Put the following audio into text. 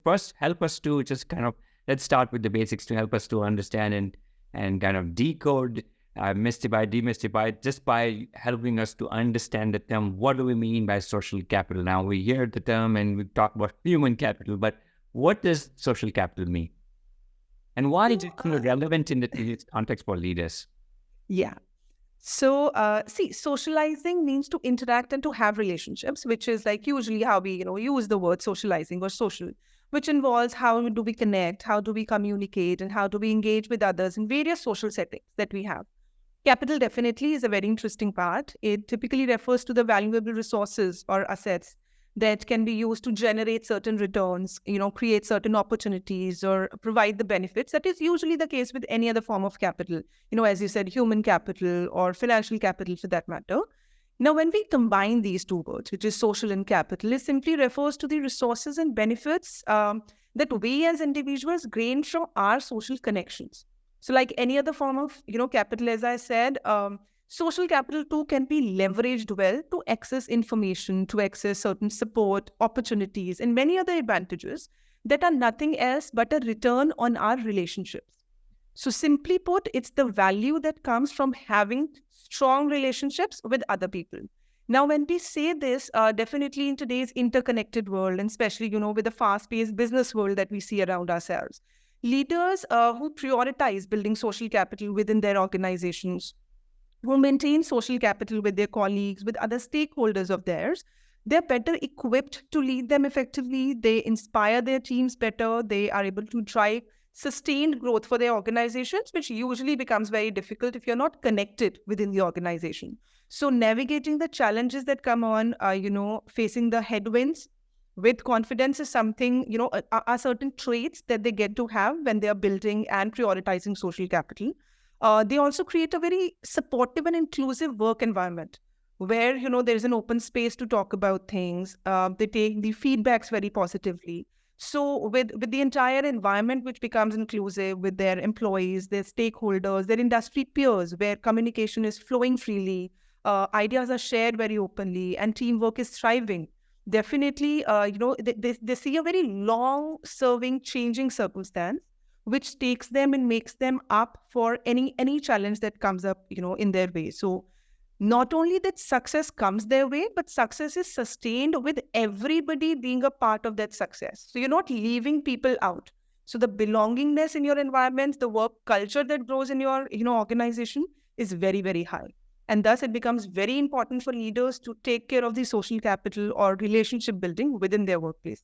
first help us to just kind of, let's start with the basics to help us to understand and kind of decode, mystify, demystify, just by helping us to understand the term. What do we mean by social capital? Now we hear the term and we talk about human capital, but what does social capital mean? And why is it kind of relevant in this context for leaders? Yeah. So, see, socializing means to interact and to have relationships, which is like usually how we, use the word socializing or social, which involves how do we connect, how do we communicate, and how do we engage with others in various social settings that we have. Capital definitely is a very interesting part. It typically refers to the valuable resources or assets that can be used to generate certain returns, create certain opportunities or provide the benefits. That is usually the case with any other form of capital, as you said, human capital or financial capital for that matter. Now, when we combine these two words, which is social and capital, it simply refers to the resources and benefits that we as individuals gain from our social connections. So like any other form of, capital, as I said, social capital too can be leveraged well to access information, to access certain support, opportunities, and many other advantages that are nothing else but a return on our relationships. So simply put, it's the value that comes from having strong relationships with other people. Now, when we say this, definitely in today's interconnected world, and especially, with the fast-paced business world that we see around ourselves, leaders who prioritize building social capital within their organizations, who maintain social capital with their colleagues, with other stakeholders of theirs, they're better equipped to lead them effectively. They inspire their teams better. They are able to drive sustained growth for their organizations, which usually becomes very difficult if you're not connected within the organization. So navigating the challenges that come on, facing the headwinds with confidence is something, are certain traits that they get to have when they are building and prioritizing social capital. They also create a very supportive and inclusive work environment where, there's an open space to talk about things. They take the feedbacks very positively. So with the entire environment, which becomes inclusive with their employees, their stakeholders, their industry peers, where communication is flowing freely, ideas are shared very openly, and teamwork is thriving. Definitely, they see a very long-serving, changing circumstance, which takes them and makes them up for any challenge that comes up, in their way. So not only that success comes their way, but success is sustained with everybody being a part of that success. So you're not leaving people out. So the belongingness in your environment, the work culture that grows in your, organization is very, very high. And thus it becomes very important for leaders to take care of the social capital or relationship building within their workplace.